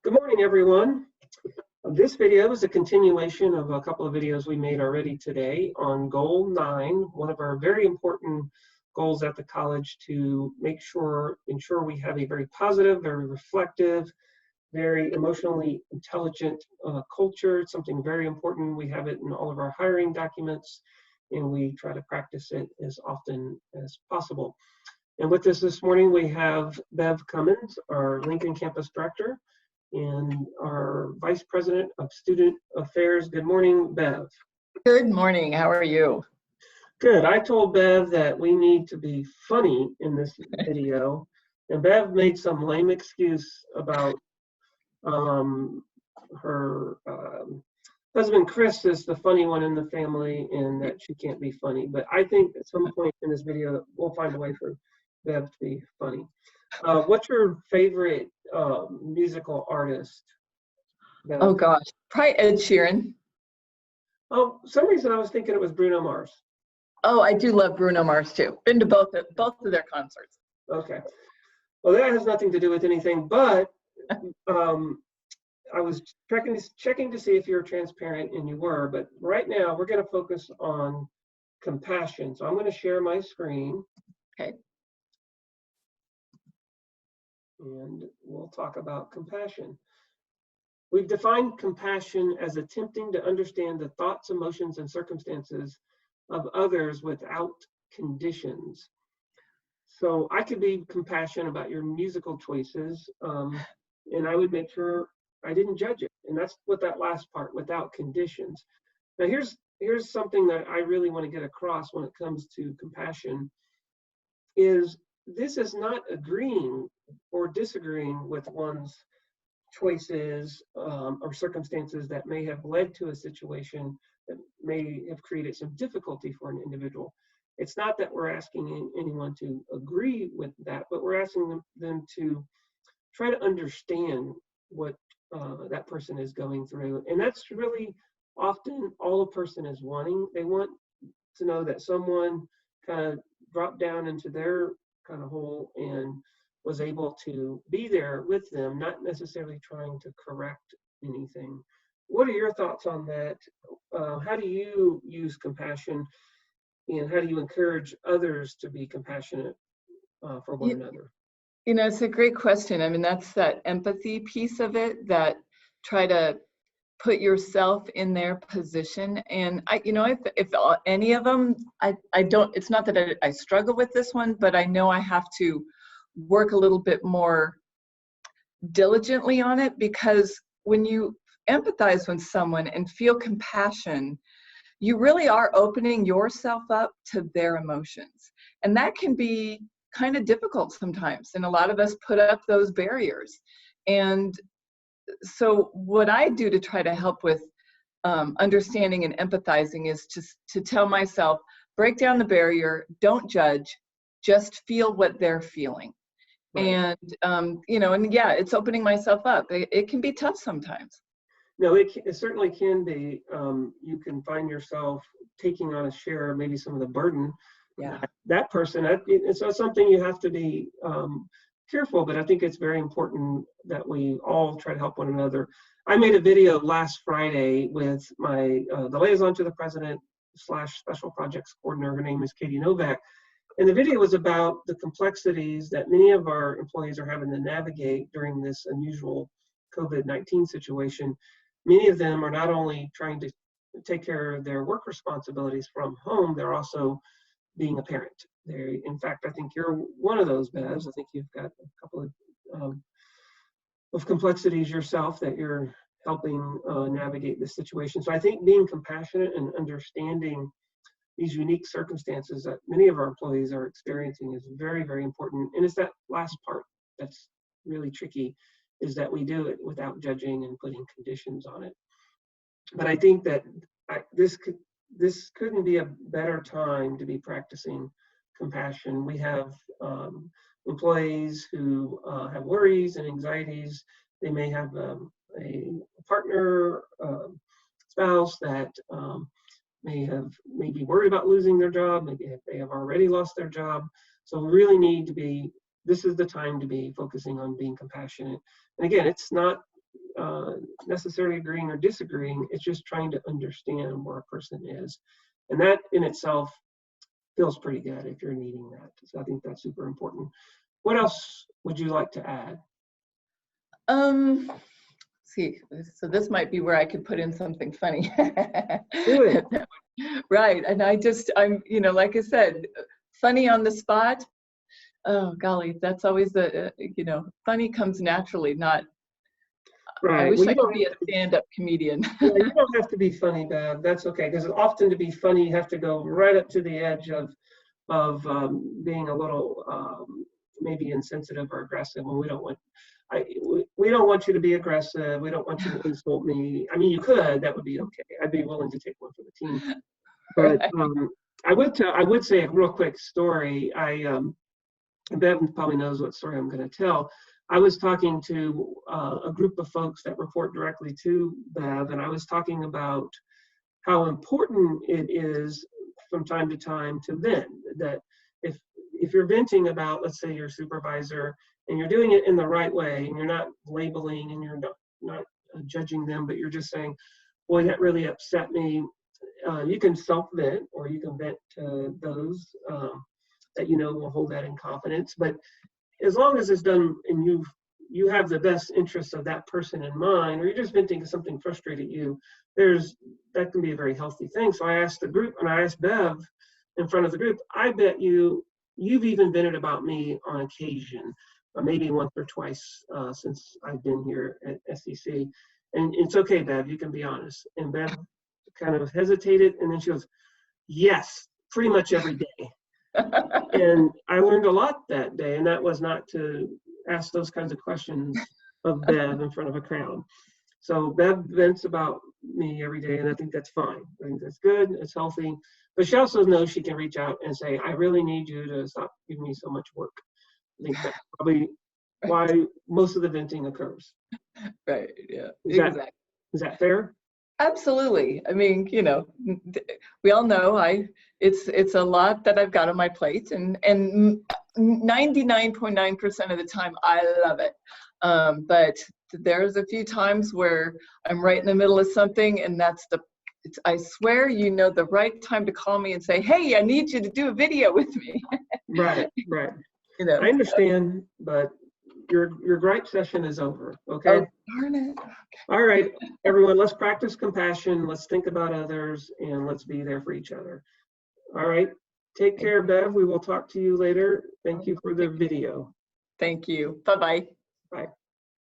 Good morning, everyone. This video is a continuation of a couple of videos we made already today on Goal 9, one of our very important goals at the college to ensure we have a very positive, very reflective, very emotionally intelligent culture. It's something very important. We have it in all of our hiring documents, and we try to practice it as often as possible. And with us this morning, we have Bev Cummins, our Lincoln Campus Director, and our Vice President of Student Affairs. Good morning, Bev. Good morning. How are you? Good. I told Bev that we need to be funny in this video, and Bev made some lame excuse about her husband Chris is the funny one in the family and that she can't be funny. But I think at some point in this video, we'll find a way for Bev to be funny. What's your favorite musical artist? Bev? Oh gosh, probably Ed Sheeran. Oh, for some reason I was thinking it was Bruno Mars. Oh, I do love Bruno Mars too. Been to both of their concerts. Okay. Well, that has nothing to do with anything, but I was checking to see if you're transparent, and you were, but right now we're going to focus on compassion. So I'm going to share my screen. Okay. And we'll talk about compassion. We've defined compassion as attempting to understand the thoughts, emotions, and circumstances of others without conditions. So I could be compassionate about your musical choices, and I would make sure I didn't judge it. And that's what that last part, without conditions. Now here's something that I really want to get across when it comes to compassion, is this is not agreeing or disagreeing with one's choices or circumstances that may have led to a situation that may have created some difficulty for an individual. It's not that we're asking anyone to agree with that, but we're asking them to try to understand what that person is going through. And that's really often all a person is wanting. They want to know that someone kind of dropped down into their kind of hole and was able to be there with them, not necessarily trying to correct anything. What are your thoughts on that? How do you use compassion, and how do you encourage others to be compassionate for one another? You know, it's a great question. I mean, that's that empathy piece of it, that try to put yourself in their position. And if any of them, I don't, it's not that I struggle with this one, but I know I have to work a little bit more diligently on it, because when you empathize with someone and feel compassion, you really are opening yourself up to their emotions. And that can be kind of difficult sometimes. And a lot of us put up those barriers. And so what I do to try to help with understanding and empathizing is to tell myself, break down the barrier, don't judge, just feel what they're feeling. Right. And, yeah, it's opening myself up. It can be tough sometimes. No, it certainly can be. You can find yourself taking on a share, maybe some of the burden. Yeah. That person, it's something you have to be careful, but I think it's very important that we all try to help one another. I made a video last Friday with the liaison to the president / special projects coordinator. Her name is Katie Novak. And the video was about the complexities that many of our employees are having to navigate during this unusual COVID-19 situation. Many of them are not only trying to take care of their work responsibilities from home, they're also being a parent. In fact, I think you're one of those, Bev. I think you've got a couple of complexities yourself that you're helping navigate this situation. So I think being compassionate and understanding these unique circumstances that many of our employees are experiencing is very, very important. And it's that last part that's really tricky, is that we do it without judging and putting conditions on it. But I think that this couldn't be a better time to be practicing compassion. We have employees who have worries and anxieties. They may have a partner, spouse that may be worried about losing their job. Maybe they have already lost their job. So we really need to be, this is the time to be focusing on being compassionate. And again, it's not necessarily agreeing or disagreeing. It's just trying to understand where a person is. And that in itself feels pretty good if you're needing that. So I think that's super important. What else would you like to add? See, so this might be where I could put in something funny. Do it. Right, and I'm, you know, like I said, funny on the spot. Oh golly, that's always the, you know, funny comes naturally, not, Right. I wish Well, I could be a stand-up comedian. yeah, you don't have to be funny, Bev. That's okay. Because often to be funny, you have to go right up to the edge of being a little maybe insensitive or aggressive. And we don't want, we don't want you to be aggressive. We don't want you to insult me. I mean, you could. That would be okay. I'd be willing to take one for the team. But I would say a real quick story. Bev probably knows what story I'm going to tell. I was talking to a group of folks that report directly to Bev, and I was talking about how important it is from time to time to vent. That if you're venting about, let's say, your supervisor, and you're doing it in the right way, and you're not labeling and you're not judging them, but you're just saying, boy, that really upset me. You can self-vent, or you can vent to those that you know will hold that in confidence. But as long as it's done and you have the best interests of that person in mind, or you're just venting because something frustrated you, that can be a very healthy thing. So I asked the group, and I asked Bev in front of the group, I bet you've even vented about me on occasion, maybe once or twice since I've been here at SCC. And it's okay, Bev, you can be honest. And Bev kind of hesitated, and then she goes, yes, pretty much every day. And I learned a lot that day, and that was not to ask those kinds of questions of Bev in front of a crowd. So Bev vents about me every day, and I think that's fine. I think that's good, it's healthy. But she also knows she can reach out and say, I really need you to stop giving me so much work. I think that's probably why most of the venting occurs. Right, yeah, Exactly. Is that fair? Absolutely. I mean, you know, we all know it's a lot that I've got on my plate, and 99.9% of the time I love it. But there's a few times where I'm right in the middle of something, and I swear, you know, the right time to call me and say, hey, I need you to do a video with me. Right. You know, I understand, but your gripe session is over, okay? oh, darn it. All right, everyone, let's practice compassion. Let's think about others, and let's be there for each other. All right, take care, Bev. We will talk to you later. Thank you for the video. Thank you. Bye-bye. Bye.